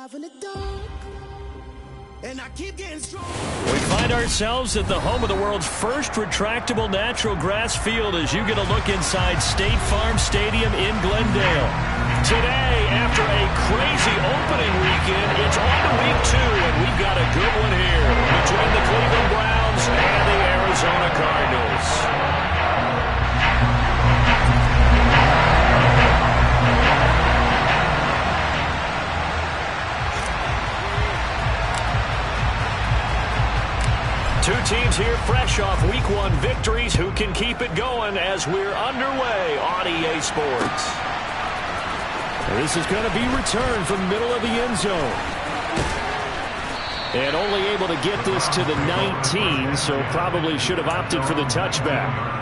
We find ourselves at the home of the world's first retractable natural grass field as you get a look inside State Farm Stadium in Glendale. Today, after a crazy opening weekend, it's on to week 2, and we've got a good one here between the Cleveland Browns and the Arizona Cardinals. Two teams here fresh off Week 1 victories. Who can keep it going as we're underway on EA Sports? This is going to be returned from the middle of the end zone. And only able to get this to the 19, so probably should have opted for the touchback.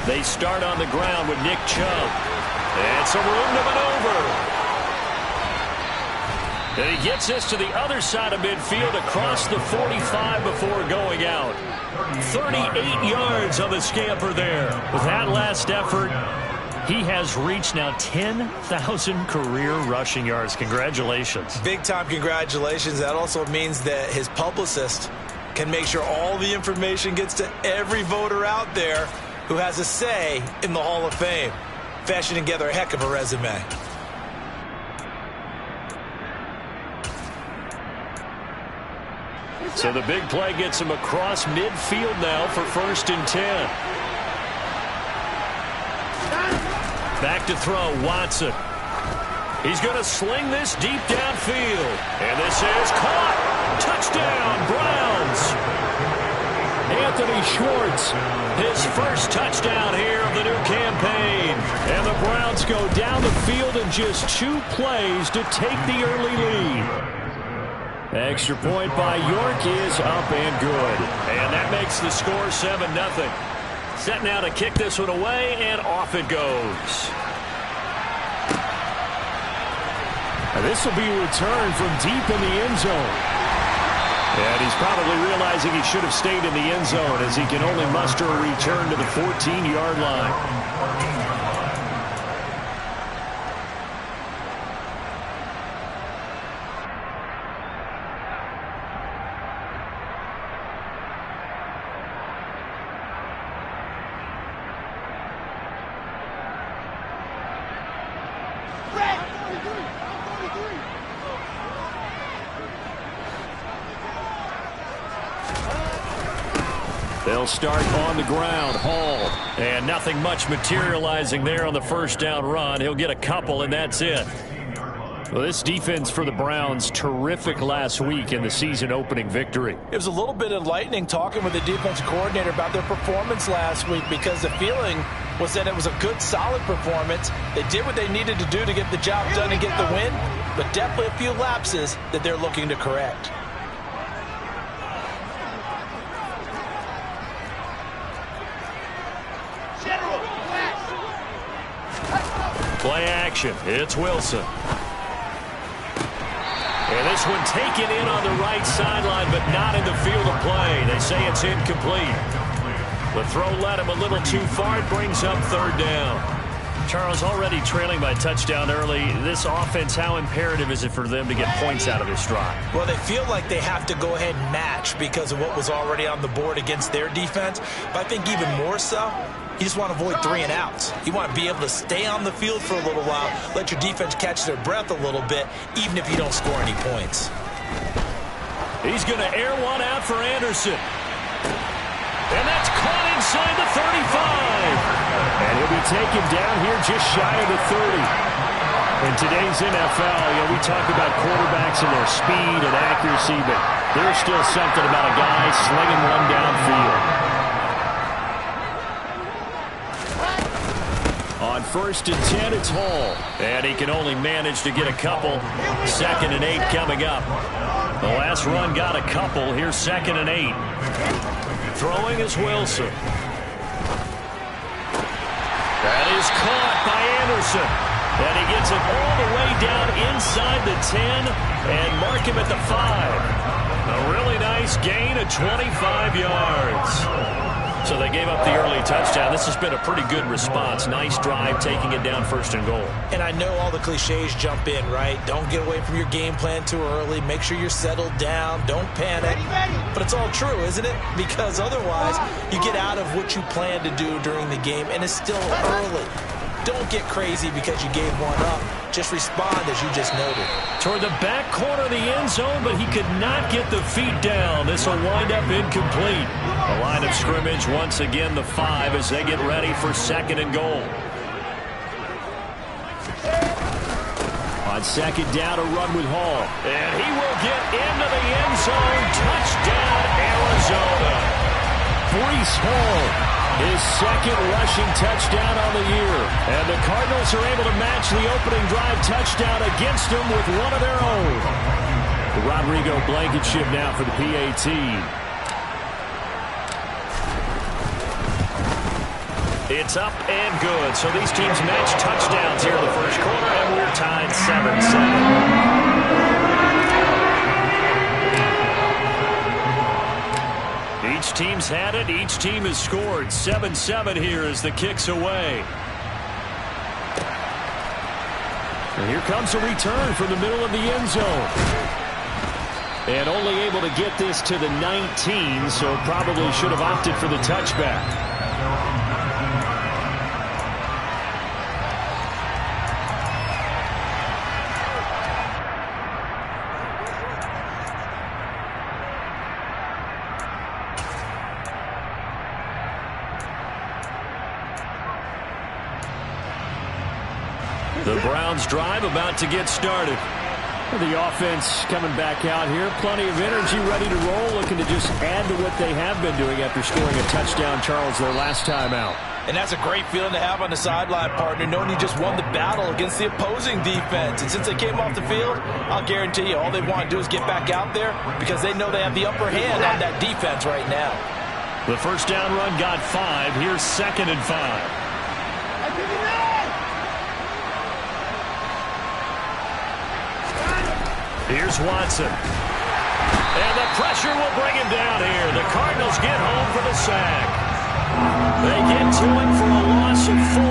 They start on the ground with Nick Chubb. And some room to maneuver. And he gets this to the other side of midfield across the 45 before going out. 38 yards on the scamper there. With that last effort, he has reached now 10,000 career rushing yards. Congratulations. Big-time congratulations. That also means that his publicist can make sure all the information gets to every voter out there who has a say in the Hall of Fame. Fashioning together a heck of a resume. So the big play gets him across midfield now for 1st and 10. Back to throw, Watson. He's going to sling this deep downfield. And this is caught. Touchdown, Browns. Anthony Schwartz, his first touchdown here of the new campaign. And the Browns go down the field in just 2 plays to take the early lead. Extra point by York is up and good. And that makes the score 7-0. Set now to kick this one away, and off it goes. This will be returned from deep in the end zone. And he's probably realizing he should have stayed in the end zone as he can only muster a return to the 14-yard line. They'll start on the ground. Hall. And nothing much materializing there on the first down run. He'll get a couple, and that's it. Well, this defense for the Browns, terrific last week in the season-opening victory. It was a little bit enlightening talking with the defensive coordinator about their performance last week because the feeling was that it was a good, solid performance. They did what they needed to do to get the job done and get the win, but definitely a few lapses that they're looking to correct. Play action. It's Wilson. And this one taken in on the right sideline, but not in the field of play. They say it's incomplete. The throw led him a little too far. It brings up 3rd down. Charles, already trailing by touchdown early. This offense, how imperative is it for them to get points out of this drive? Well, they feel like they have to go ahead and match because of what was already on the board against their defense. But I think even more so, you just want to avoid 3 and outs. You want to be able to stay on the field for a little while, let your defense catch their breath a little bit, even if you don't score any points. He's going to air one out for Anderson. And that's caught inside the 35. And he'll be taken down here just shy of the 30. In today's NFL, we talk about quarterbacks and their speed and accuracy, but there's still something about a guy slinging one downfield. On 1st and 10, it's Hall. And he can only manage to get a couple. 2nd and 8 coming up. The last run got a couple. Here's 2nd and 8. Throwing is Wilson. That is caught by Anderson. And he gets it all the way down inside the 10 and mark him at the 5. A really nice gain of 25 yards. So they gave up the early touchdown. This has been a pretty good response. Nice drive, taking it down 1st and goal. And I know all the cliches jump in, right? Don't get away from your game plan too early. Make sure you're settled down. Don't panic. But it's all true, isn't it? Because otherwise, you get out of what you plan to do during the game, and it's still early. Don't get crazy because you gave one up. Just respond as you just noted. Toward the back corner of the end zone, but he could not get the feet down. This will wind up incomplete. The line of scrimmage, once again, the 5 as they get ready for 2nd and goal. On 2nd down, a run with Hall. And he will get into the end zone. Touchdown, Arizona. Breece Hall. His 2nd rushing touchdown on the year. And the Cardinals are able to match the opening drive touchdown against them with one of their own. The Rodrigo Blankenship now for the PAT. It's up and good. So these teams match touchdowns here in the 1st quarter, and we're tied 7-7. Each team's had it. Each team has scored. 7-7 here as the kick's away. And here comes a return from the middle of the end zone. And only able to get this to the 19, so probably should have opted for the touchback. The Browns drive about to get started. The offense coming back out here. Plenty of energy, ready to roll, looking to just add to what they have been doing after scoring a touchdown, Charles, their last time out. And that's a great feeling to have on the sideline, partner, knowing you just won the battle against the opposing defense. And since they came off the field, I'll guarantee you all they want to do is get back out there because they know they have the upper hand on that defense right now. The 1st down run got 5. Here's 2nd and 5. Here's Watson. And the pressure will bring him down here. The Cardinals get home for the sack. They get to him for a loss of 4,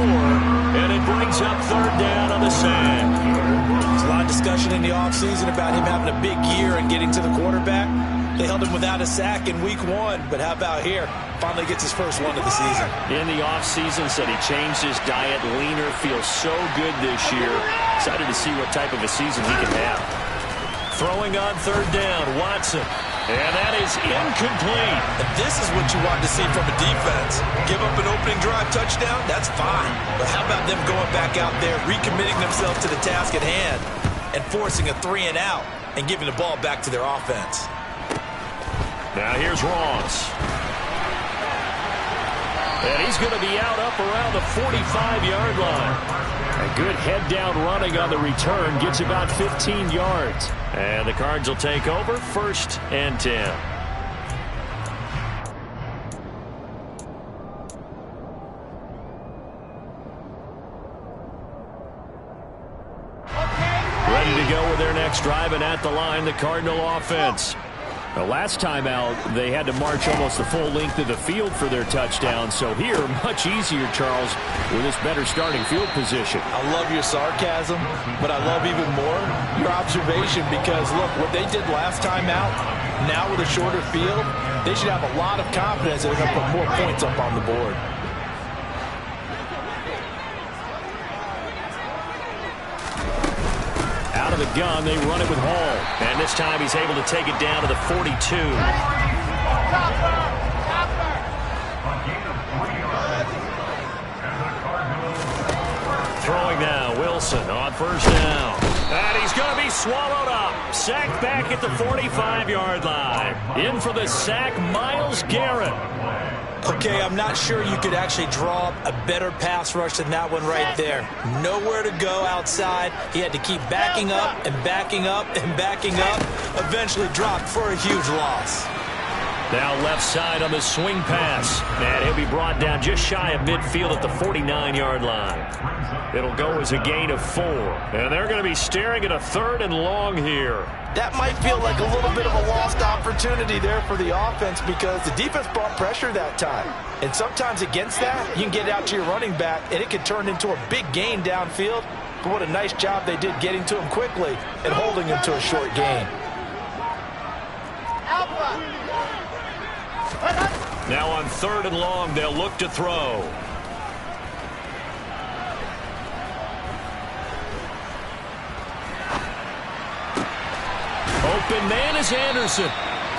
and it brings up 3rd down on the sack. There's a lot of discussion in the offseason about him having a big year and getting to the quarterback. They held him without a sack in week 1, but how about here? Finally gets his first one of the season. In the offseason, said he changed his diet, leaner, feels so good this year. Excited to see what type of a season he can have. Throwing on 3rd down, Watson. And that is incomplete. And this is what you want to see from a defense. Give up an opening drive touchdown, that's fine. But how about them going back out there, recommitting themselves to the task at hand, and forcing a 3 and out, and giving the ball back to their offense. Now here's Ross. And he's going to be out up around the 45-yard line. A good head-down running on the return. Gets about 15 yards. And the Cards will take over 1st and 10. Ready to go with their next drive, and at the line, the Cardinal offense. The last time out, they had to march almost the full length of the field for their touchdown. So here, much easier, Charles, with this better starting field position. I love your sarcasm, but I love even more your observation because, look, what they did last time out, now with a shorter field, they should have a lot of confidence that they're going to put more points up on the board. Out of the gun, they run it with Hall. And this time he's able to take it down to the 42. Throwing now, Wilson on 1st down. And he's going to be swallowed up. Sacked back at the 45-yard line. In for the sack, Myles Garrett. Okay, I'm not sure you could actually draw up a better pass rush than that one right there. Nowhere to go outside. He had to keep backing up and backing up and backing up. Eventually dropped for a huge loss. Now left side on the swing pass. And he'll be brought down just shy of midfield at the 49-yard line. It'll go as a gain of 4. And they're going to be staring at a 3rd and long here. That might feel like a little bit of a lost opportunity there for the offense because the defense brought pressure that time. And sometimes against that, you can get out to your running back, and it can turn into a big gain downfield. But what a nice job they did getting to him quickly and holding him to a short gain. Now on 3rd and long, they'll look to throw. Open man is Anderson.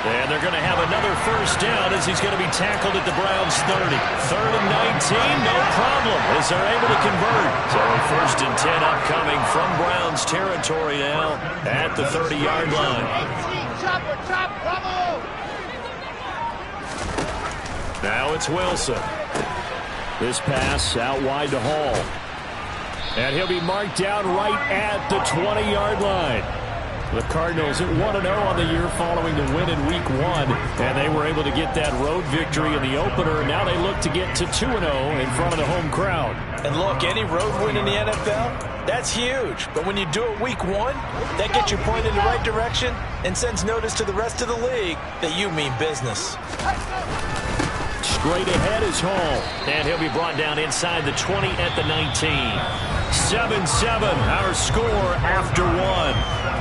And they're going to have another 1st down as he's going to be tackled at the Browns' 30. 3rd and 19, no problem, as they're able to convert. So a 1st and 10 upcoming from Browns territory now at the 30-yard line. Now it's Wilson. This pass out wide to Hall. And he'll be marked down right at the 20-yard line. The Cardinals at 1-0 on the year following the win in Week 1. And they were able to get that road victory in the opener. And now they look to get to 2-0 in front of the home crowd. And look, any road win in the NFL, that's huge. But when you do it Week 1, that gets you pointed in the right direction and sends notice to the rest of the league that you mean business. Straight ahead is Hall. And he'll be brought down inside the 20 at the 19. 7-7, our score after 1.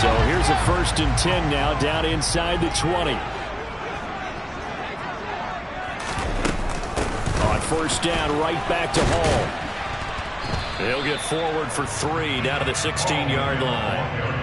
So here's a 1st and 10 now down inside the 20. On 1st down, right back to Hall. He'll get forward for 3 down to the 16-yard line.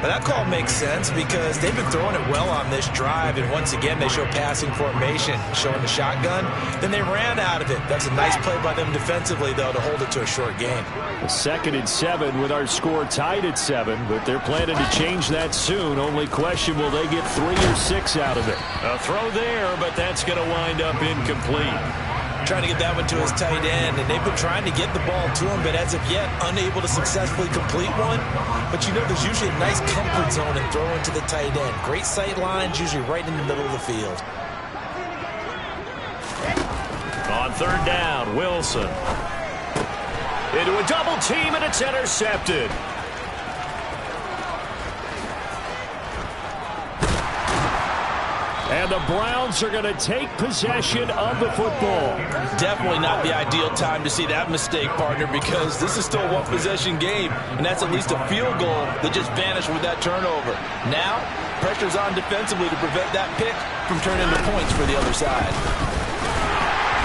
But that call makes sense because they've been throwing it well on this drive, and once again they show passing formation, showing the shotgun. Then they ran out of it. That's a nice play by them defensively, though, to hold it to a short gain. A 2nd and 7 with our score tied at 7, but they're planning to change that soon. Only question, will they get 3 or 6 out of it? A throw there, but that's going to wind up incomplete. Trying to get that one to his tight end, and they've been trying to get the ball to him, but as of yet, unable to successfully complete one. But you know, there's usually a nice comfort zone in throwing to the tight end. Great sight lines, usually right in the middle of the field. On 3rd down, Wilson. Into a double team, and it's intercepted. And the Browns are going to take possession of the football. Definitely not the ideal time to see that mistake, partner, because this is still a one-possession game, and that's at least a field goal that just vanished with that turnover. Now, pressure's on defensively to prevent that pick from turning into points for the other side.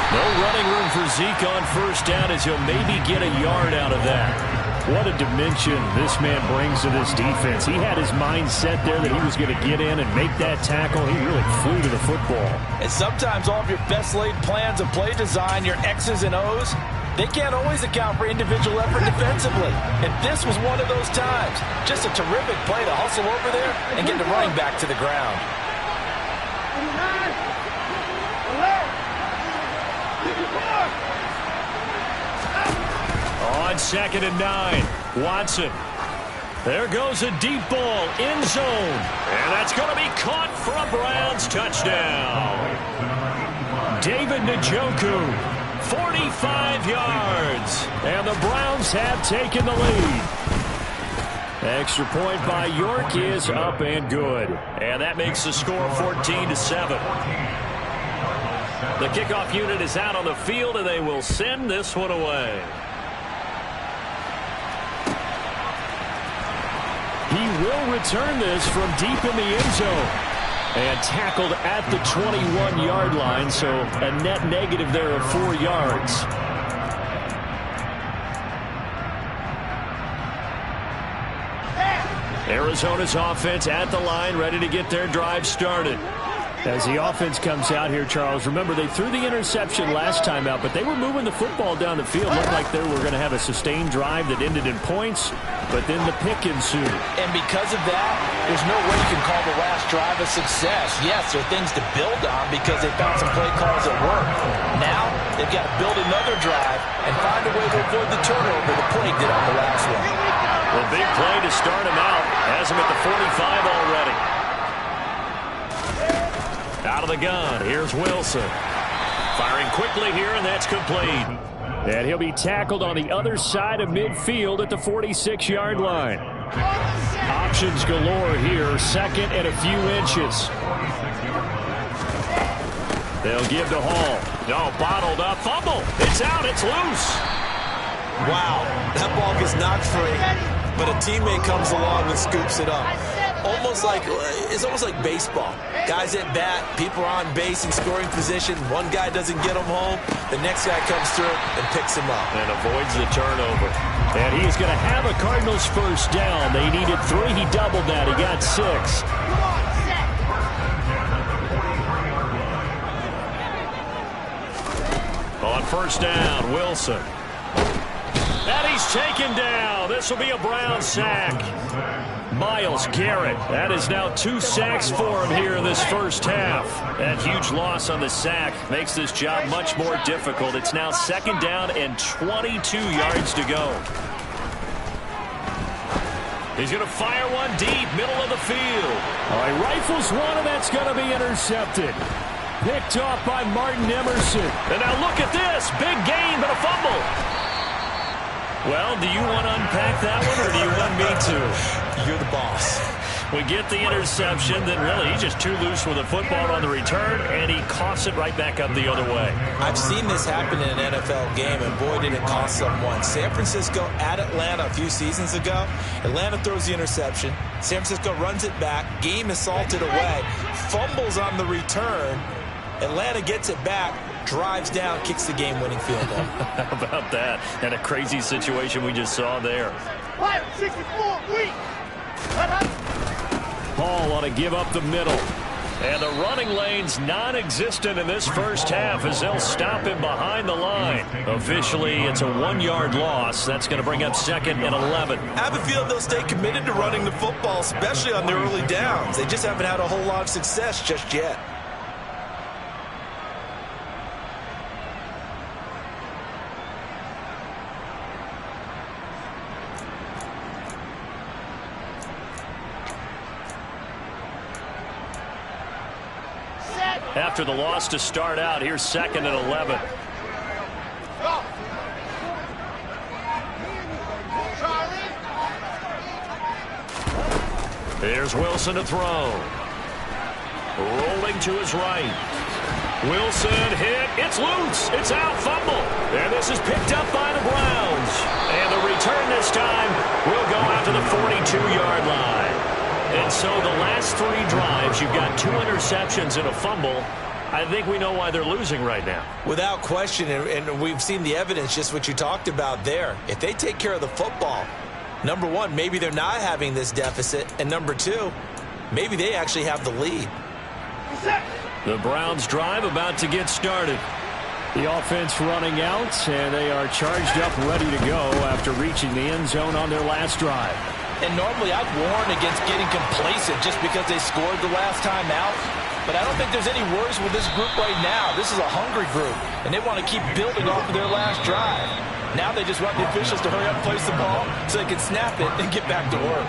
No running room for Zeke on 1st down as he'll maybe get a yard out of that. What a dimension this man brings to this defense. He had his mind set there that he was going to get in and make that tackle. He really flew to the football. And sometimes all of your best laid plans of play design, your X's and O's, they can't always account for individual effort defensively. And this was one of those times. Just a terrific play to hustle over there and get the running back to the ground. On 2nd and 9, Watson. There goes a deep ball, end zone. And that's going to be caught for a Browns touchdown. David Njoku, 45 yards. And the Browns have taken the lead. Extra point by York is up and good. And that makes the score 14-7. The kickoff unit is out on the field, and they will send this one away. He will return this from deep in the end zone. And tackled at the 21-yard line, so a net negative there of 4 yards. Arizona's offense at the line, ready to get their drive started. As the offense comes out here, Charles, remember they threw the interception last time out, but they were moving the football down the field. Looked like they were going to have a sustained drive that ended in points, but then the pick ensued. And because of that, there's no way you can call the last drive a success. Yes, there are things to build on because they found some play calls that work. Now, they've got to build another drive and find a way to avoid the turnover the plague did on the last one. The big play to start him out has him at the 45 already. Out of the gun, here's Wilson. Firing quickly here, and that's complete. And he'll be tackled on the other side of midfield at the 46-yard line. Options galore here, second and a few inches. They'll give to Hall. No, bottled up, fumble. It's out, it's loose. Wow, that ball gets knocked free, but a teammate comes along and scoops it up. It's almost like baseball. Guys at bat, people are on base in scoring position. One guy doesn't get him home. The next guy comes through and picks him up. And avoids the turnover. And he's going to have a Cardinals first down. They needed 3. He doubled that. He got 6. On first down, Wilson. And he's taken down. This will be a Brown sack. Myles Garrett. That is now 2 sacks for him here in this first half. That huge loss on the sack makes this job much more difficult. It's now second down and 22 yards to go. He's going to fire one deep, middle of the field. All right, rifles one, and that's going to be intercepted. Picked off by Martin Emerson. And now look at this. Big gain, but a fumble. Well, do you want to unpack that one, or do you want me to? You're the boss. We get the interception, then really he's just too loose with the football on the return, and he coughs it right back up the other way. I've seen this happen in an NFL game, and boy, did it cost someone. San Francisco at Atlanta a few seasons ago. Atlanta throws the interception. San Francisco runs it back. Game is salted away. Fumbles on the return. Atlanta gets it back, drives down, kicks the game-winning field goal. How about that? And a crazy situation we just saw there. 64, weak. Hall ought to give up the middle. And the running lane's non-existent in this first half as they'll stop him behind the line. Officially, it's a 1-yard loss. That's going to bring up second and 11. I have a feeling they'll stay committed to running the football, especially on their early downs. They just haven't had a whole lot of success just yet. After the loss to start out, here's second and 11. Here's Wilson to throw. Rolling to his right. Wilson hit. It's loose. It's out. Fumble. And this is picked up by the Browns. And the return this time will go out to the 42-yard line. And so the last 3 drives, you've got 2 interceptions and a fumble. I think we know why they're losing right now. Without question, and we've seen the evidence, just what you talked about there. If they take care of the football, number one, maybe they're not having this deficit. And number 2, maybe they actually have the lead. The Browns drive about to get started. The offense running out, and they are charged up, ready to go after reaching the end zone on their last drive. And normally I'd warn against getting complacent just because they scored the last time out. But I don't think there's any worries with this group right now. This is a hungry group, and they want to keep building off of their last drive. Now they just want the officials to hurry up and place the ball so they can snap it and get back to work.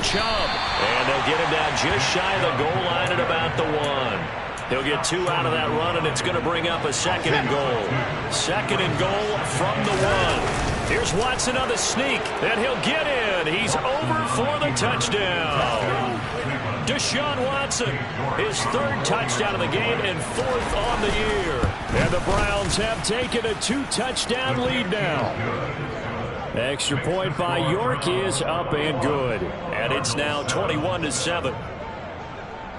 Chubb, and they'll get him down just shy of the goal line at about the 1. He'll get 2 out of that run, and it's going to bring up a second and goal. Second and goal from the 1. Here's Watson on the sneak, and he'll get in. He's over for the touchdown. Deshaun Watson, his 3rd touchdown of the game and 4th on the year. And the Browns have taken a 2-touchdown lead now. Extra point by York is up and good. And it's now 21-7.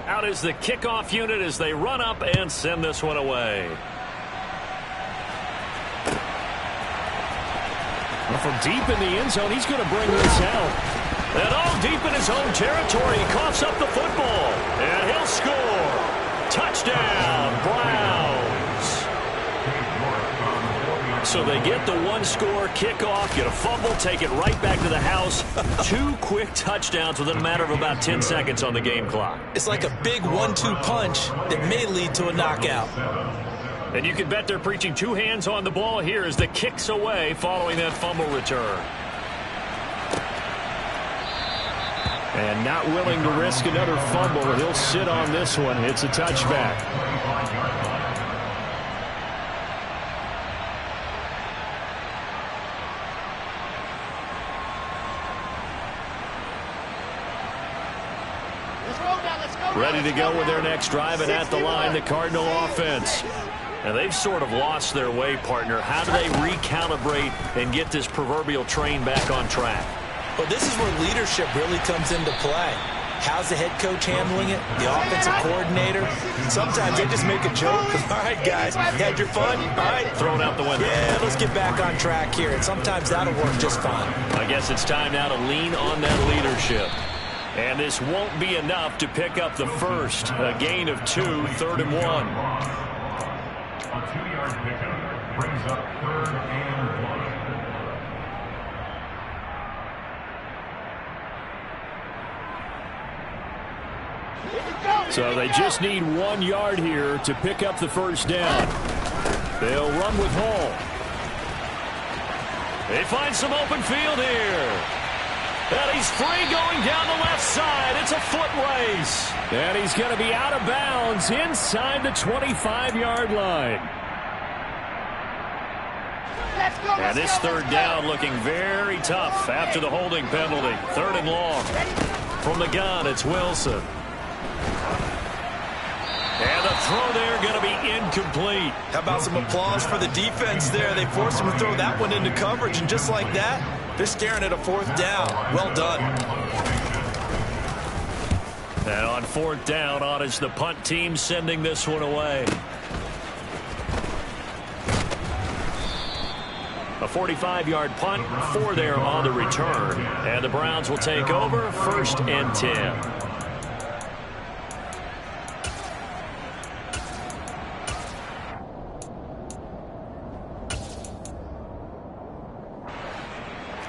Out is the kickoff unit as they run up and send this one away. From deep in the end zone, he's going to bring this out. And all deep in his own territory, he coughs up the football. And he'll score. Touchdown, Browns. So they get the one-score kickoff, get a fumble, take it right back to the house. 2 quick touchdowns within a matter of about 10 seconds on the game clock. It's like a big 1-2 punch that may lead to a knockout. And you can bet they're preaching 2 hands on the ball here as the kick's away following that fumble return. And not willing to risk another fumble. He'll sit on this one. It's a touchback. Ready to go with their next drive, and at the line, the Cardinal offense. And they've sort of lost their way, partner. How do they recalibrate and get this proverbial train back on track? Well, this is where leadership really comes into play. How's the head coach handling it? The offensive coordinator? Sometimes they just make a joke. All right, guys, you had your fun? All right. Thrown out the window. Yeah, let's get back on track here. And sometimes that'll work just fine. I guess it's time now to lean on that leadership. And this won't be enough to pick up the first. A gain of 2, 3rd and 1. A 2-yard pickup brings up 3rd and 1. So they just need 1 yard here to pick up the first down. They'll run with Hall. They find some open field here. And he's free going down the left side. It's a foot race. And he's going to be out of bounds inside the 25-yard line. And this 3rd down looking very tough after the holding penalty. 3rd and long. From the gun, it's Wilson. And the throw there going to be incomplete. How about some applause for the defense there? They forced him to throw that one into coverage, and just like that, they're staring at a 4th down. Well done. And on 4th down, on is the punt team sending this one away. A 45-yard punt, 4 there on the return. And the Browns will take over, 1st and 10.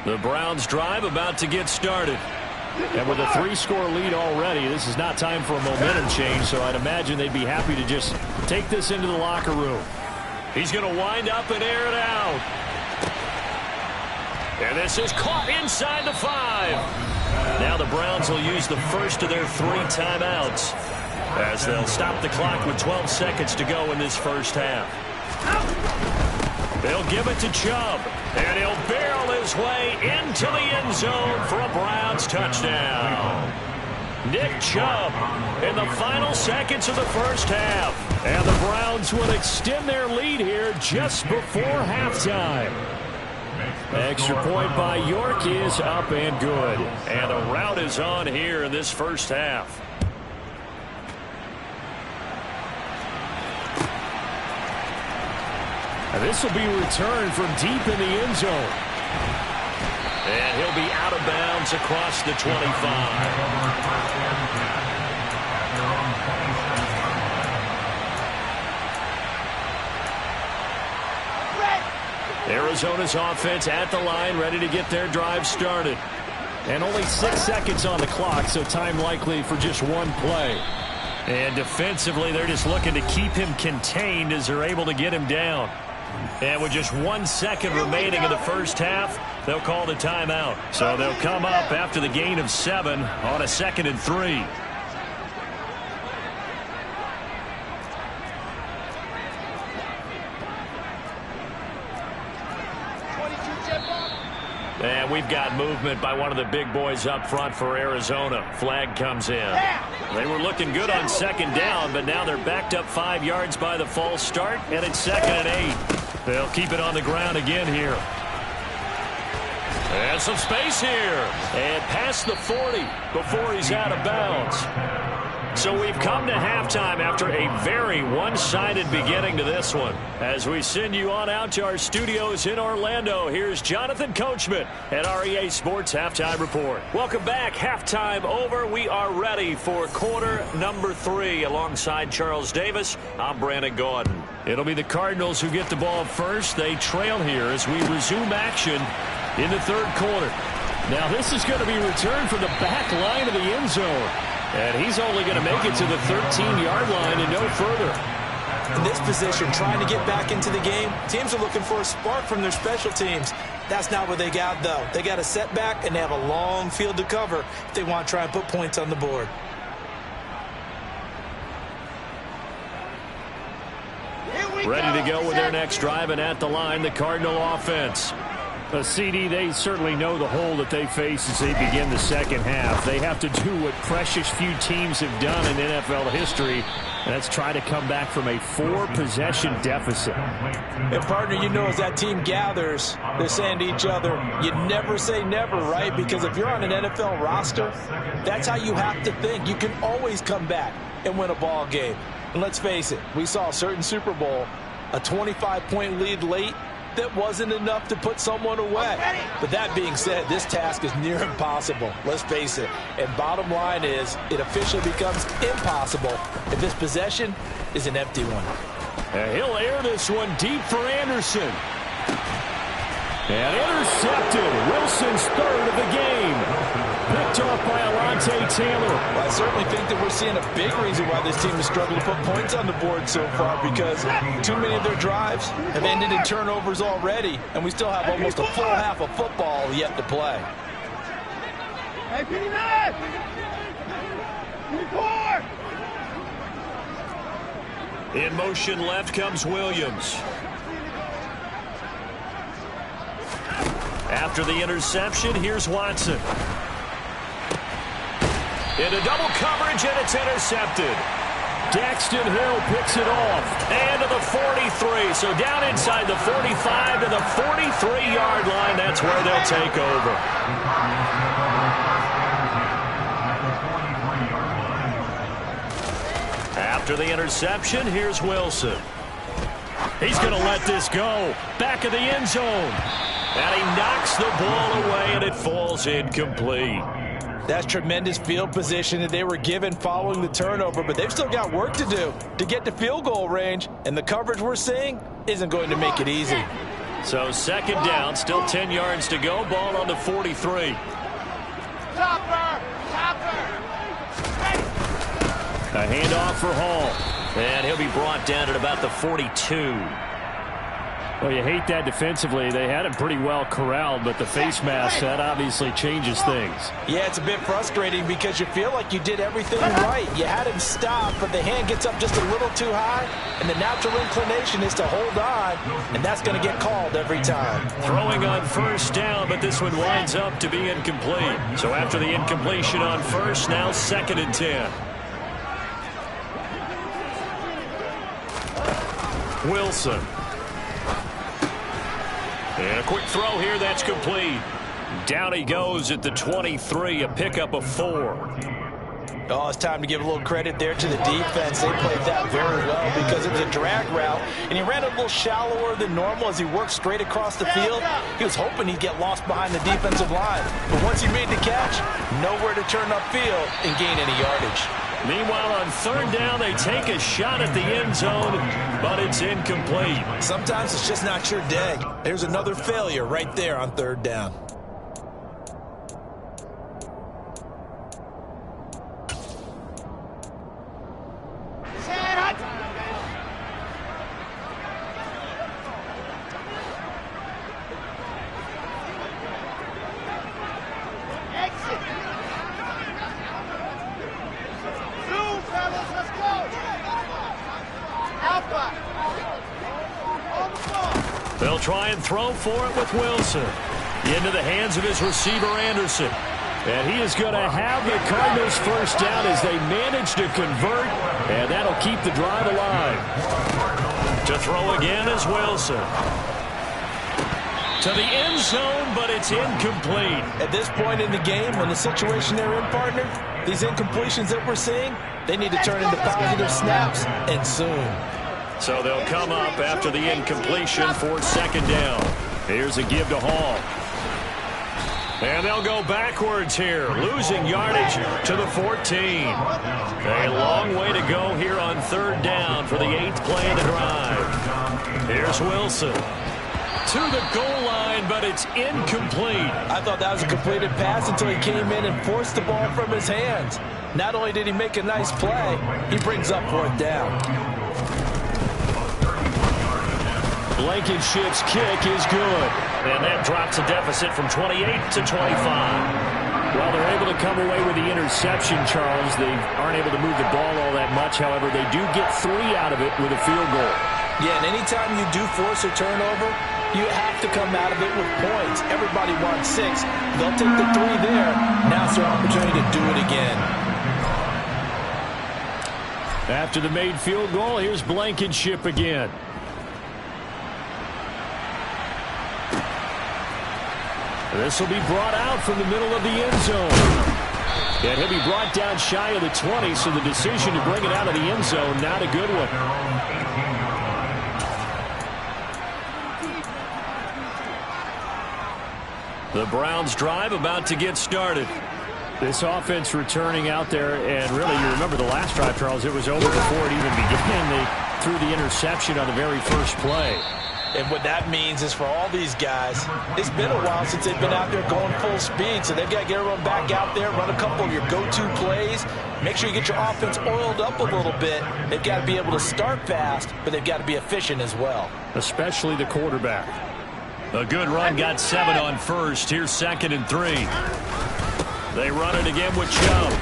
The Browns drive about to get started. And with a 3-score lead already, this is not time for a momentum change, so I'd imagine they'd be happy to just take this into the locker room. He's going to wind up and air it out. And this is caught inside the 5. Now the Browns will use the first of their 3 timeouts as they'll stop the clock with 12 seconds to go in this first half. They'll give it to Chubb, and he'll barrel his way into the end zone for a Browns touchdown. Nick Chubb in the final seconds of the first half. And the Browns will extend their lead here just before halftime. Extra point by York is up and good. And the rout is on here in this first half. This will be returned from deep in the end zone. And he'll be out of bounds across the 25. Arizona's offense at the line, ready to get their drive started. And only 6 seconds on the clock, so time likely for just 1 play. And defensively, they're just looking to keep him contained as they're able to get him down. And with just 1 second remaining in the first half, they'll call the timeout. So they'll come up after the gain of 7 on a 2nd and 3. And we've got movement by one of the big boys up front for Arizona. Flag comes in. They were looking good on 2nd down, but now they're backed up 5 yards by the false start, and it's 2nd and 8. They'll keep it on the ground again here. And some space here. And past the 40 before he's out of bounds. So we've come to halftime after a very one-sided beginning to this one. As we send you on out to our studios in Orlando, here's Jonathan Coachman at REA Sports Halftime Report. Welcome back. Halftime over. We are ready for quarter number 3. Alongside Charles Davis, I'm Brandon Gaudin. It'll be the Cardinals who get the ball first. They trail here as we resume action in the third quarter. Now this is going to be returned from the back line of the end zone. And he's only going to make it to the 13-yard line and no further. In this position, trying to get back into the game, teams are looking for a spark from their special teams. That's not what they got, though. They got a setback, and they have a long field to cover if they want to try and put points on the board. Ready to go with their next drive, and at the line, the Cardinal offense. CD, they certainly know the hole that they face as they begin the second half. They have to do what precious few teams have done in NFL history, and that's try to come back from a 4-possession deficit. And, partner, you know as that team gathers, they're saying to each other, you never say never, right? Because if you're on an NFL roster, that's how you have to think. You can always come back and win a ball game. And let's face it, we saw a certain Super Bowl, a 25-point lead late, that wasn't enough to put someone away. But that being said, this task is near impossible. Let's face it. And bottom line is, it officially becomes impossible if this possession is an empty one. And he'll air this one deep for Anderson. And intercepted. Wilson's third of the game. Picked off by Alontae Taylor. Well, I certainly think that we're seeing a big reason why this team has struggled to put points on the board so far, because too many of their drives have ended in turnovers already, and we still have almost a full half of football yet to play. In motion left comes Williams. After the interception, here's Watson. Into double coverage, and it's intercepted. Daxton Hill picks it off. And to the 43. So down inside the 45 to the 43-yard line. That's where they'll take over. After the interception, here's Wilson. He's going to let this go. Back of the end zone. And he knocks the ball away, and it falls incomplete. That's tremendous field position that they were given following the turnover, but they've still got work to do to get to field goal range, and the coverage we're seeing isn't going to make it easy. So second down, still 10 yards to go, ball on the 43. A handoff for Hall. And he'll be brought down at about the 42. Well, you hate that defensively. They had him pretty well corralled, but the face mask, that obviously changes things. Yeah, it's a bit frustrating because you feel like you did everything right. You had him stop, but the hand gets up just a little too high, and the natural inclination is to hold on, and that's going to get called every time. Throwing on first down, but this one winds up to be incomplete. So after the incompletion on first, now 2nd and 10. Wilson. And a quick throw here, that's complete. Down he goes at the 23, a pickup of 4. Oh, it's time to give a little credit there to the defense. They played that very well because it was a drag route, and he ran a little shallower than normal as he worked straight across the field. He was hoping he'd get lost behind the defensive line. But once he made the catch, nowhere to turn upfield and gain any yardage. Meanwhile, on third down, they take a shot at the end zone, but it's incomplete. Sometimes it's just not your day. There's another failure right there on third down. They'll try and throw for it with Wilson. Into the hands of his receiver, Anderson. And he is going to have the Cardinals first down as they manage to convert, and that'll keep the drive alive. To throw again is Wilson. To the end zone, but it's incomplete. At this point in the game, in the situation they're in, partner, these incompletions that we're seeing, they need to turn into positive snaps, and soon. So they'll come up after the incompletion for second down. Here's a give to Hall. And they'll go backwards here, losing yardage to the 14. A long way to go here on third down for the 8th play of the drive. Here's Wilson to the goal line, but it's incomplete. I thought that was a completed pass until he came in and forced the ball from his hands. Not only did he make a nice play, he brings up fourth down. Blankenship's kick is good. And that drops a deficit from 28 to 25. Well, they're able to come away with the interception, Charles. They aren't able to move the ball all that much. However, they do get 3 out of it with a field goal. Yeah, and anytime you do force a turnover, you have to come out of it with points. Everybody wants 6. They'll take the 3 there. Now it's their opportunity to do it again. After the made field goal, here's Blankenship again. This will be brought out from the middle of the end zone. And he'll be brought down shy of the 20, so the decision to bring it out of the end zone, not a good one. The Browns drive about to get started. This offense returning out there, and really, you remember the last drive, Charles, it was over before it even began. They threw the interception on the very first play. And what that means is for all these guys, it's been a while since they've been out there going full speed, so they've got to get everyone back out there, run a couple of your go-to plays, make sure you get your offense oiled up a little bit. They've got to be able to start fast, but they've got to be efficient as well. Especially the quarterback. A good run got 7 on first. Here's 2nd and 3. They run it again with Chubb.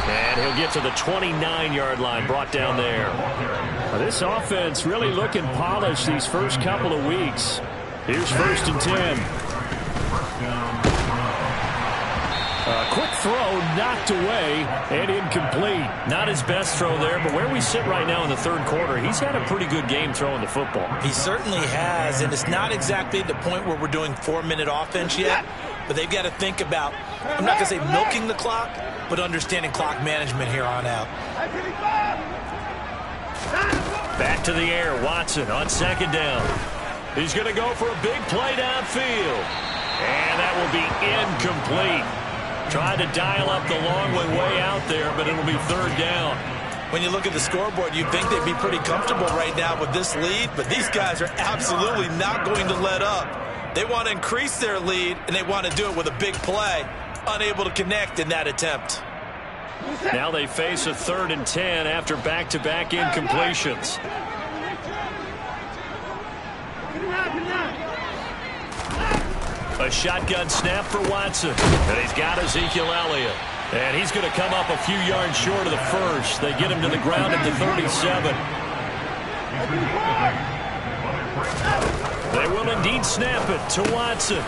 And he'll get to the 29-yard line, brought down there. This offense really looking polished these first couple of weeks. Here's 1st and 10. A quick throw knocked away and incomplete. Not his best throw there, but where we sit right now in the third quarter, he's had a pretty good game throwing the football. He certainly has, and it's not exactly the point where we're doing 4-minute offense yet, but they've got to think about, I'm not going to say milking the clock, but understanding clock management here on out. Back to the air, Watson on 2nd down. He's going to go for a big play downfield. And that will be incomplete. Tried to dial up the long way out there, but it'll be 3rd down. When you look at the scoreboard, you'd think they'd be pretty comfortable right now with this lead, but these guys are absolutely not going to let up. They want to increase their lead, and they want to do it with a big play. Unable to connect in that attempt. Now they face a 3rd and 10 after back-to-back incompletions. A shotgun snap for Watson. And he's got Ezekiel Elliott. And he's going to come up a few yards short of the first. They get him to the ground at the 37. They will indeed snap it to Watson.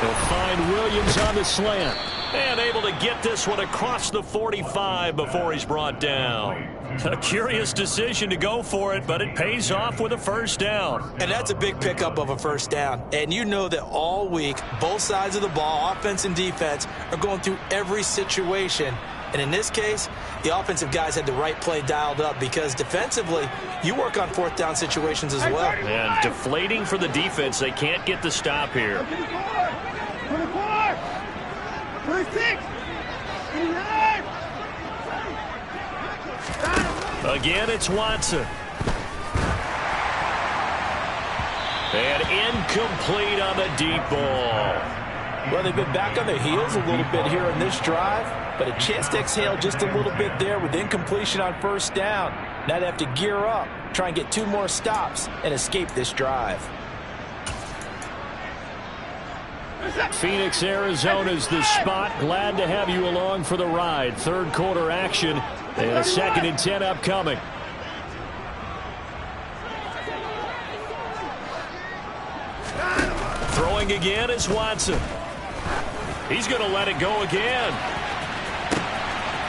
They'll find Williams on the slant. And able to get this one across the 45 before he's brought down. A curious decision to go for it, but it pays off with a 1st down. And that's a big pickup of a 1st down. And you know that all week, both sides of the ball, offense and defense, are going through every situation. And in this case, the offensive guys had the right play dialed up because defensively, you work on 4th down situations as well. And deflating for the defense. They can't get the stop here. 26. Again, it's Watson. And incomplete on the deep ball. Well, they've been back on their heels a little bit here in this drive, but a chance to exhale just a little bit there with incompletion on 1st down. Now they have to gear up, try and get 2 more stops, and escape this drive. Phoenix, Arizona's the spot. Glad to have you along for the ride. 3rd quarter action and a 2nd and 10 upcoming. Throwing again is Watson. He's going to let it go again.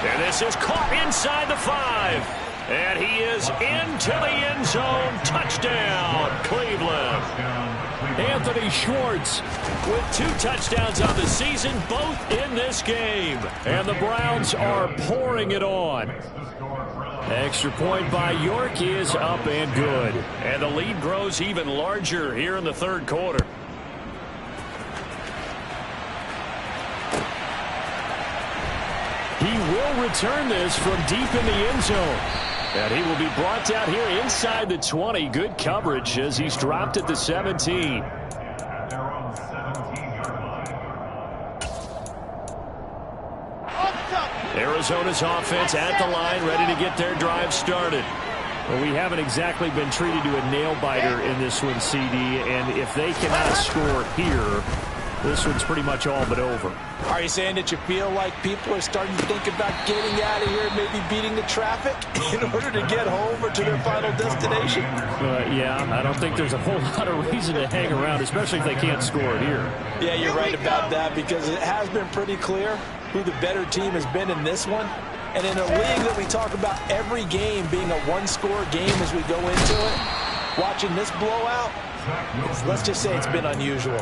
And this is caught inside the 5. And he is into the end zone. Touchdown, Cleveland. Anthony Schwartz With 2 touchdowns on the season, both in this game. And the Browns are pouring it on. Extra point by York is up and good. And the lead grows even larger here in the third quarter. He will return this from deep in the end zone. And he will be brought down here inside the 20. Good coverage as he's dropped at the 17. Arizona's offense at the line, ready to get their drive started. Well, we haven't exactly been treated to a nail-biter in this one, CD. And if they cannot score here, this one's pretty much all but over. Are you saying that you feel like people are starting to think about getting out of here and maybe beating the traffic in order to get home or to their final destination? Yeah, I don't think there's a whole lot of reason to hang around, especially if they can't score here. Yeah, you're right about that because it has been pretty clear who the better team has been in this one. And in a league that we talk about every game being a one-score game as we go into it, watching this blowout, let's just say it's been unusual.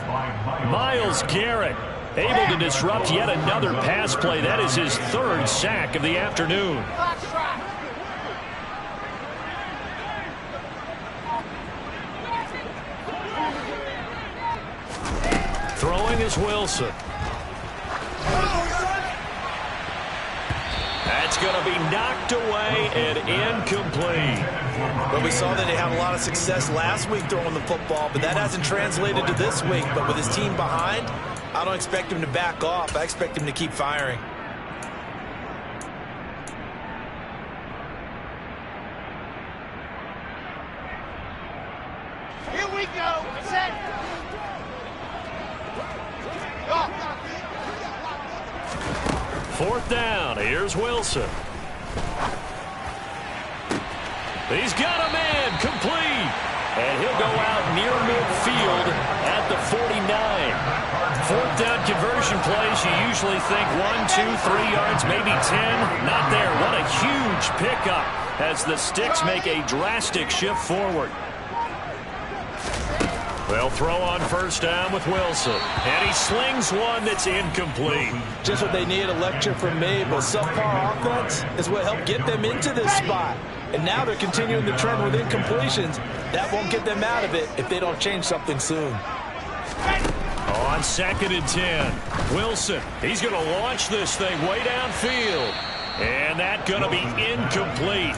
Myles Garrett able to disrupt yet another pass play. That is his 3rd sack of the afternoon. Throwing is Wilson. That's going to be knocked away and incomplete. Well, we saw that they had a lot of success last week throwing the football, but that hasn't translated to this week. But with his team behind, I don't expect him to back off. I expect him to keep firing. Here we go. Set. Go. 4th down. Here's Wilson. He's got a man complete. And he'll go out near midfield at the 49. 4th down conversion plays, you usually think 1, 2, 3 yards, maybe 10. Not there. What a huge pickup as the Sticks make a drastic shift forward. They'll throw on 1st down with Wilson. And he slings one that's incomplete. Just what they need, a lecture from me, but subpar offense is what helped get them into this spot. And now they're continuing the trend with incompletions. That won't get them out of it if they don't change something soon. On 2nd and 10, Wilson, he's going to launch this thing way downfield. And that's going to be incomplete.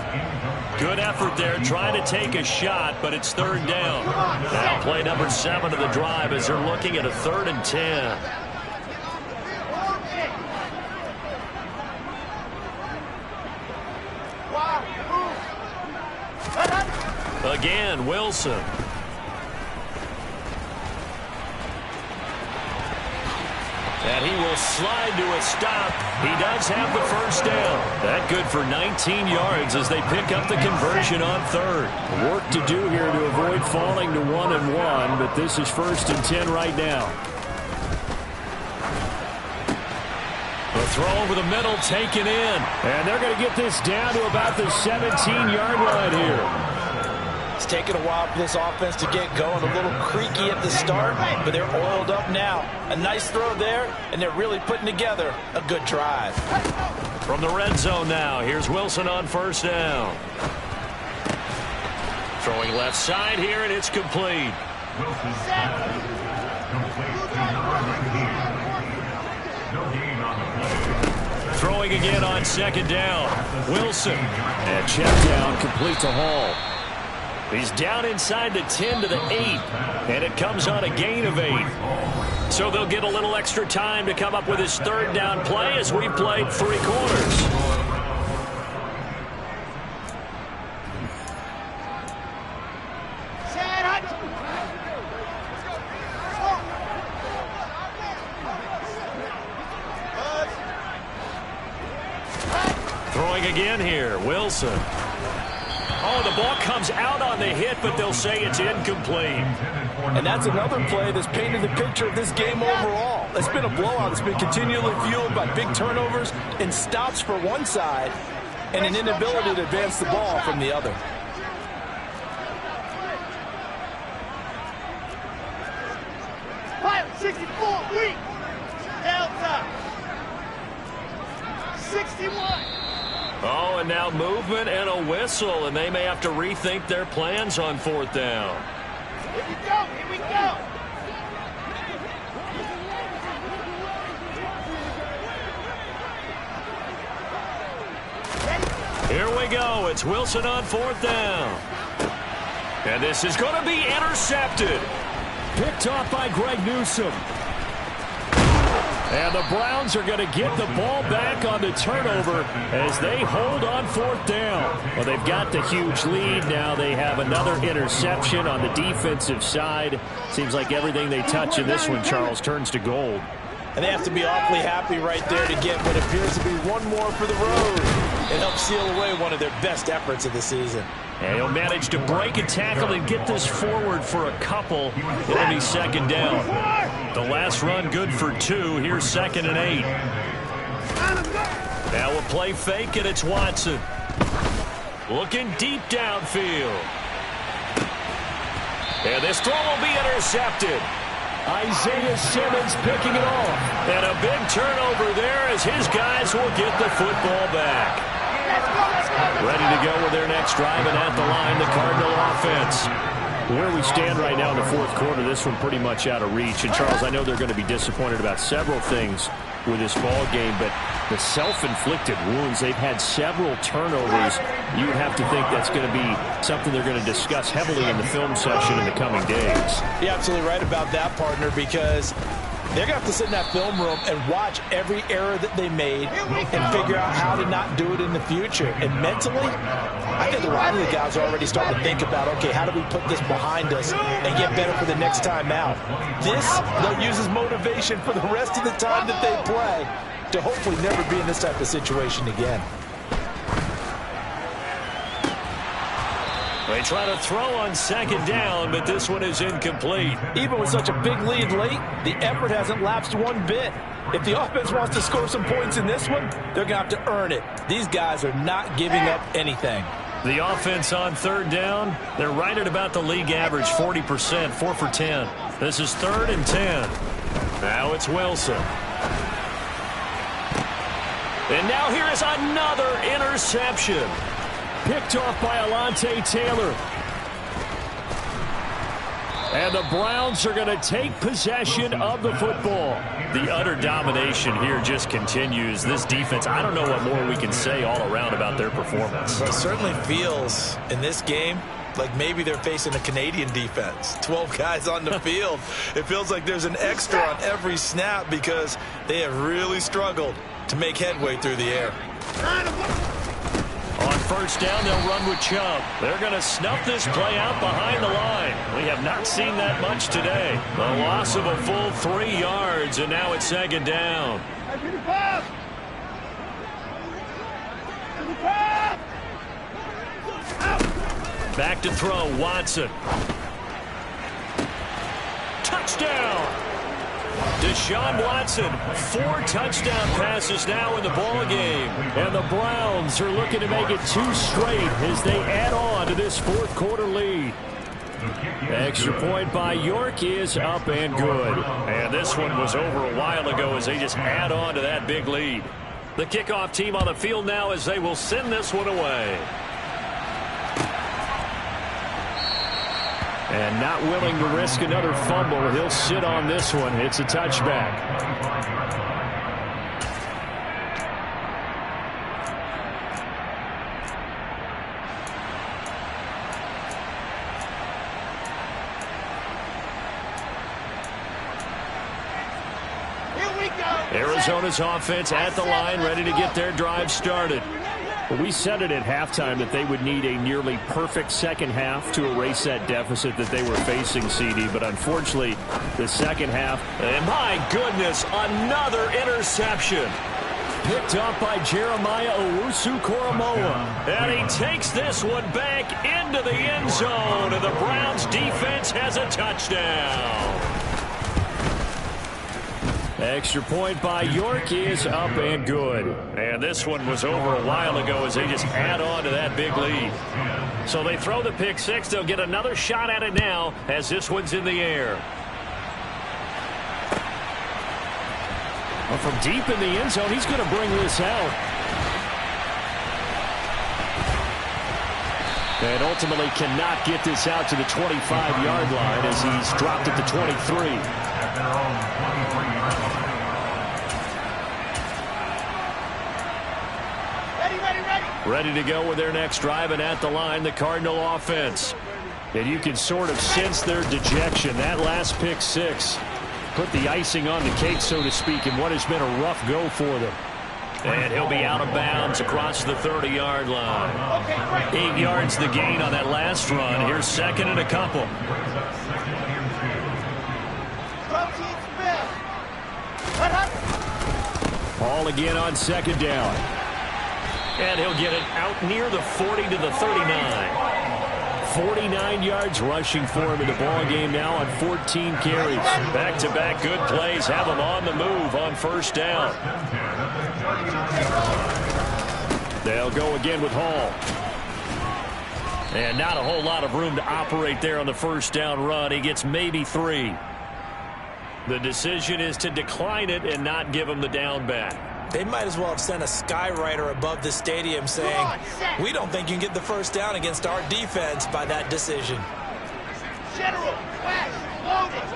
Good effort there, trying to take a shot, but it's 3rd down. Now play number 7 of the drive as they're looking at a 3rd and 10. Again, Wilson. And he will slide to a stop. He does have the 1st down. That good for 19 yards as they pick up the conversion on 3rd. Work to do here to avoid falling to 1-1, but this is 1st and 10 right now. The throw over the middle taken in. And they're going to get this down to about the 17-yard line here. It's taken a while for this offense to get going. A little creaky at the start, but they're oiled up now. A nice throw there, and they're really putting together a good drive. From the red zone now, here's Wilson on 1st down. Throwing left side here, and it's complete. Wilson. Complete to no gain on the play. Throwing again on 2nd down. Wilson. And check down, complete to Hall. He's down inside the 10 to the 8, and it comes on a gain of 8. So they'll get a little extra time to come up with his 3rd down play as we've played 3 quarters. Throwing again here, Wilson. Oh, the ball comes out on the hit, but they'll say it's incomplete. And that's another play that's painted the picture of this game overall. It's been a blowout. It's been continually fueled by big turnovers and stops for one side and an inability to advance the ball from the other. Pilot 64, weak. Delta 61. Oh, and now movement and a whistle, and they may have to rethink their plans on 4th down. Here we go, here we go. Here we go. It's Wilson on 4th down. And this is going to be intercepted. Picked off by Greg Newsome. And the Browns are going to get the ball back on the turnover as they hold on 4th down. Well, they've got the huge lead. Now they have another interception on the defensive side. Seems like everything they touch in this one, Charles, turns to gold. And they have to be awfully happy right there to get what appears to be one more for the road. It helps seal away one of their best efforts of the season. And he'll manage to break a tackle and get this forward for a couple. It'll be 2nd down. The last run good for 2. Here's 2nd and 8. Now we'll play fake, and it's Watson. Looking deep downfield. And this throw will be intercepted. Isaiah Simmons picking it off. And a big turnover there as his guys will get the football back. Ready to go with their next drive, and at the line, the Cardinal offense. Where we stand right now in the 4th quarter, this one pretty much out of reach. And, Charles, I know they're going to be disappointed about several things with this ball game, but the self-inflicted wounds, they've had several turnovers. You would have to think that's going to be something they're going to discuss heavily in the film session in the coming days. You're absolutely right about that, partner, because they're going to have to sit in that film room and watch every error that they made and figure out how to not do it in the future. And mentally, I think a lot of the guys are already starting to think about, okay, how do we put this behind us and get better for the next time out? This, they'll use as motivation for the rest of the time that they play to hopefully never be in this type of situation again. They try to throw on 2nd down, but this one is incomplete. Even with such a big lead late, the effort hasn't lapsed one bit. If the offense wants to score some points in this one, they're going to have to earn it. These guys are not giving up anything. The offense on 3rd down, they're right at about the league average, 40%, 4 for 10. This is 3rd and 10. Now it's Wilson. And now here is another interception. Picked off by Alontae Taylor. And the Browns are going to take possession of the football. The utter domination here just continues. This defense, I don't know what more we can say all around about their performance. It certainly feels in this game like maybe they're facing a Canadian defense. 12 guys on the field. It feels like there's an extra on every snap because they have really struggled to make headway through the air. On 1st down, they'll run with Chubb. They're going to snuff this play out behind the line. We have not seen that much today. The loss of a full 3 yards, and now it's 2nd down. Back to throw, Watson. Touchdown! Deshaun Watson, 4 touchdown passes now in the ball game. And the Browns are looking to make it 2 straight as they add on to this 4th quarter lead. Extra point by York is up and good. And this one was over a while ago as they just add on to that big lead. The kickoff team on the field now as they will send this one away. And not willing to risk another fumble, he'll sit on this one. It's a touchback. Arizona's offense at the line, ready to get their drive started. Well, we said it at halftime that they would need a nearly perfect second half to erase that deficit that they were facing, CD. But unfortunately, the second half. And my goodness, another interception. Picked up by Jeremiah Owusu-Koramoah. And he takes this one back into the end zone. And the Browns defense has a touchdown. Extra point by York is up and good. And this one was over a while ago as they just add on to that big lead. So they throw the pick six. They'll get another shot at it now as this one's in the air. Well, from deep in the end zone, he's going to bring this out. And ultimately cannot get this out to the 25-yard line as he's dropped at the 23. At their own 23-yard line. Ready to go with their next drive, and at the line, the Cardinal offense. And you can sort of sense their dejection. That last pick six put the icing on the cake, so to speak, in what has been a rough go for them. And he'll be out of bounds across the 30-yard line. 8 yards the gain on that last run. Here's second and a couple. Ball again on second down. And he'll get it out near the 40 to the 39. 49 yards rushing for him in the ball game now on 14 carries. Back-to-back good plays have him on the move on first down. They'll go again with Hall. And not a whole lot of room to operate there on the first down run. He gets maybe 3. The decision is to decline it and not give him the down back. They might as well have sent a skywriter above the stadium saying, we don't think you can get the first down against our defense by that decision. General, flash, loaded.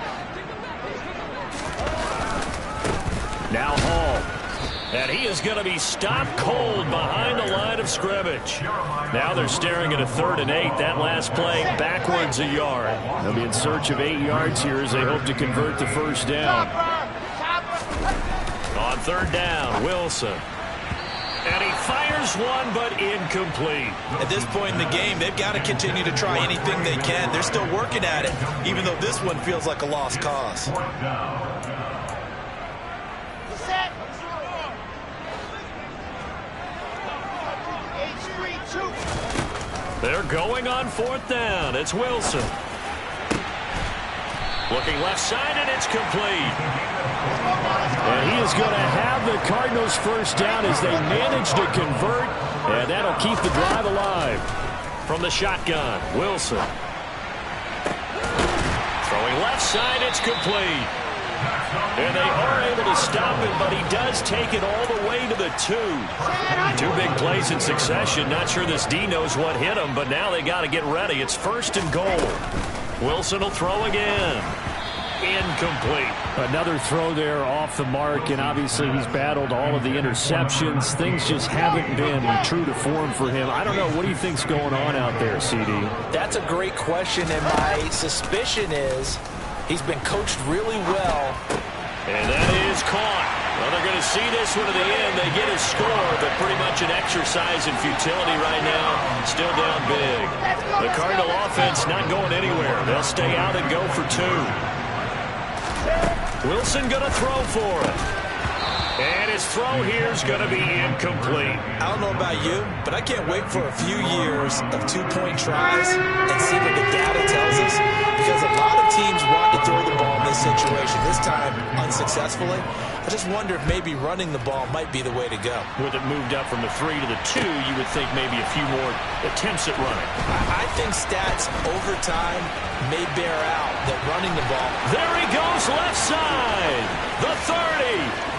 Now Hall. And he is going to be stopped cold behind the line of scrimmage. Now they're staring at a 3rd and 8. That last play backwards a yard. They'll be in search of 8 yards here as they hope to convert the first down. On 3rd down, Wilson. And he fires one, but incomplete. At this point in the game, they've got to continue to try anything they can. They're still working at it, even though this one feels like a lost cause. Set. They're going on 4th down. It's Wilson. Looking left side, and it's complete. And he is going to have the Cardinals first down as they manage to convert, and that'll keep the drive alive. From the shotgun, Wilson. Throwing left side, it's complete. And they are able to stop him, but he does take it all the way to the 2. 2 big plays in succession. Not sure this D knows what hit him, but now they got to get ready. It's 1st and goal. Wilson will throw again. Incomplete. Another throw there off the mark, and obviously he's battled all of the interceptions. Things just haven't been true to form for him. I don't know. What do you think's going on out there, CD? That's a great question, and my suspicion is he's been coached really well. And that is caught. Well, they're going to see this one to the end. They get a score, but pretty much an exercise in futility right now. Still down big. The Cardinal offense not going anywhere. They'll stay out and go for 2. Wilson going to throw for it. And his throw here is going to be incomplete. I don't know about you, but I can't wait for a few years of 2-point tries and see what the data tells us. Because a lot of teams want to throw the ball in this situation. This time, unsuccessfully. I just wonder if maybe running the ball might be the way to go. With it moved up from the 3 to the 2, you would think maybe a few more attempts at running. I think stats over time may bear out that running the ball. There he goes left side. The 30.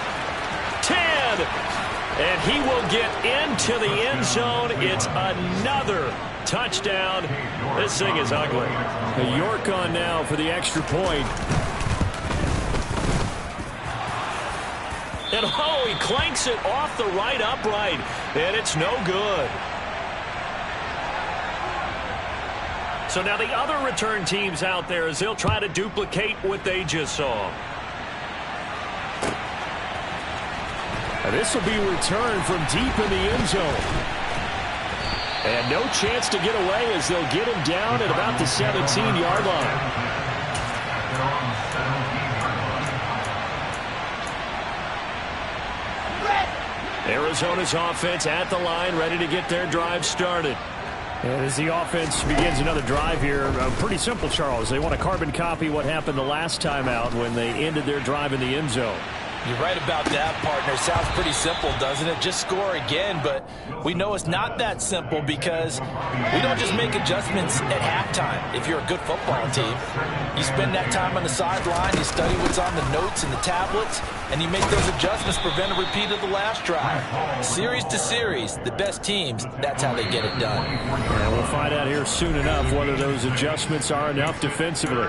10. And he will get into the end zone. It's another touchdown. This thing is ugly. York on now for the extra point. And oh, he clanks it off the right upright. And it's no good. So now the other return teams out there as they'll try to duplicate what they just saw. And this will be returned from deep in the end zone. And no chance to get away as they'll get him down at about the 17-yard line. Arizona's offense at the line, ready to get their drive started. And as the offense begins another drive here, pretty simple, Charles. They want to carbon copy what happened the last time out when they ended their drive in the end zone. You're right about that, partner. Sounds pretty simple, doesn't it? Just score again, but we know it's not that simple because we don't just make adjustments at halftime. If you're a good football team, you spend that time on the sideline, you study what's on the notes and the tablets, and you make those adjustments to prevent a repeat of the last drive. Series to series, the best teams, that's how they get it done. And we'll find out here soon enough whether those adjustments are enough defensively.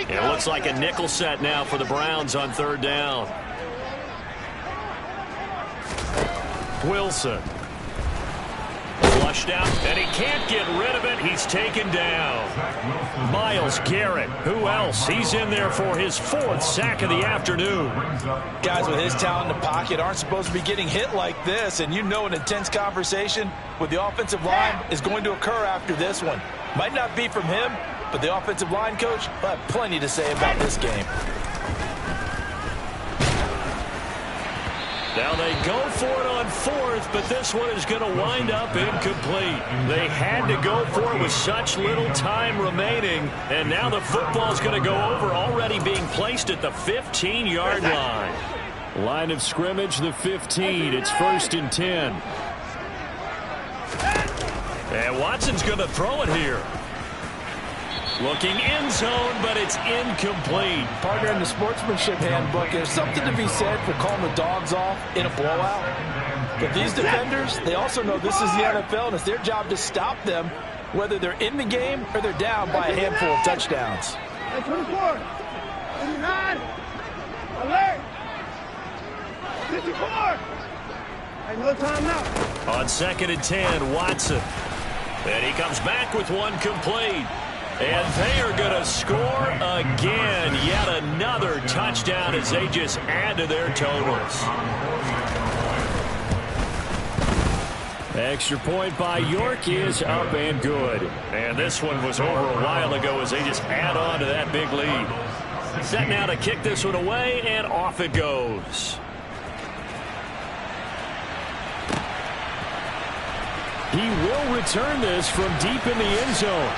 It looks like a nickel set now for the Browns on third down. Wilson. Flushed out, and he can't get rid of it. He's taken down. Myles Garrett. Who else? He's in there for his 4th sack of the afternoon. Guys with his talent in the pocket aren't supposed to be getting hit like this, and you know an intense conversation with the offensive line is going to occur after this one. Might not be from him, but the offensive line coach will have plenty to say about this game. Now they go for it on 4th, but this one is going to wind up incomplete. They had to go for it with such little time remaining, and now the football's going to go over, already being placed at the 15-yard line. Line of scrimmage, the 15. It's 1st and 10. And Watson's going to throw it here. Looking end zone, but it's incomplete. Partner, in the sportsmanship handbook, there's something to be said for calling the dogs off in a blowout. But these defenders, they also know this is the NFL, and it's their job to stop them, whether they're in the game or they're down by a handful of touchdowns. 24, 29, alert, 54. And no timeout. On 2nd and 10, Watson. And he comes back with one complete. And they are going to score again. Yet another touchdown as they just add to their totals. Extra point by York is up and good. And this one was over a while ago as they just add on to that big lead. Set now to kick this one away, and off it goes. He will return this from deep in the end zone.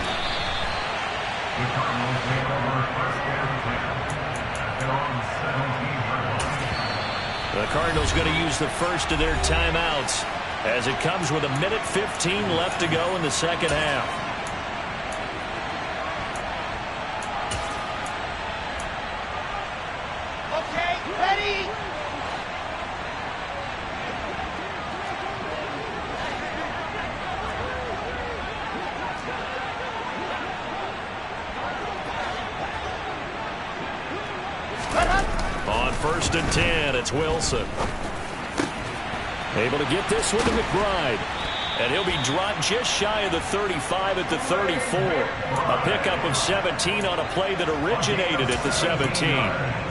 The Cardinals going to use the first of their timeouts as it comes with 1:15 left to go in the second half. Okay, ready? On 1st and 10, it's Wilson. Able to get this one to McBride. And he'll be dropped just shy of the 35 at the 34. A pickup of 17 on a play that originated at the 17.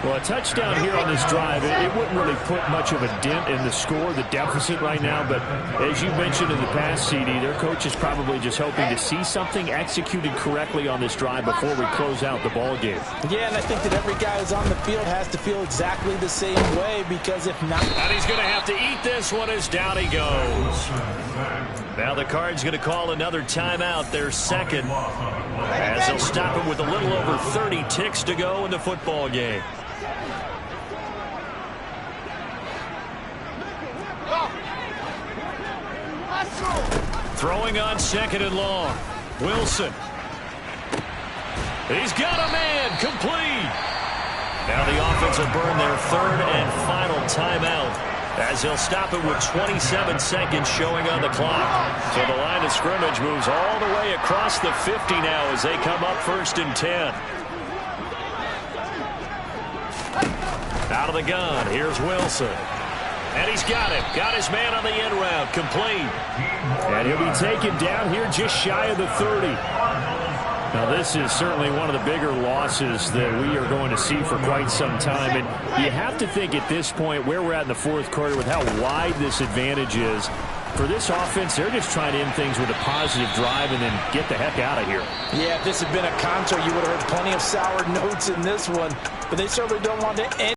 Well, a touchdown here on this drive, it wouldn't really put much of a dent in the score, the deficit right now. But as you mentioned in the past, CD, their coach is probably just hoping to see something executed correctly on this drive before we close out the ball game. Yeah, and I think that every guy who's on the field has to feel exactly the same way, because if not... And he's going to have to eat this one as down he goes. Now the Cards going to call another timeout, their second, as they'll stop him with a little over 30 ticks to go in the football game. Throwing on 2nd and long. Wilson. He's got a man. Complete. Now the offense will burn their 3rd and final timeout as they'll stop it with 27 seconds showing on the clock. So the line of scrimmage moves all the way across the 50 now as they come up 1st and 10. Out of the gun. Here's Wilson. And he's got him. Got his man on the end route. Complete. And he'll be taken down here just shy of the 30. Now, this is certainly one of the bigger losses that we are going to see for quite some time. And you have to think at this point, where we're at in the 4th quarter, with how wide this advantage is, for this offense, they're just trying to end things with a positive drive and then get the heck out of here. Yeah, if this had been a concert, you would have heard plenty of sour notes in this one. But they certainly don't want to end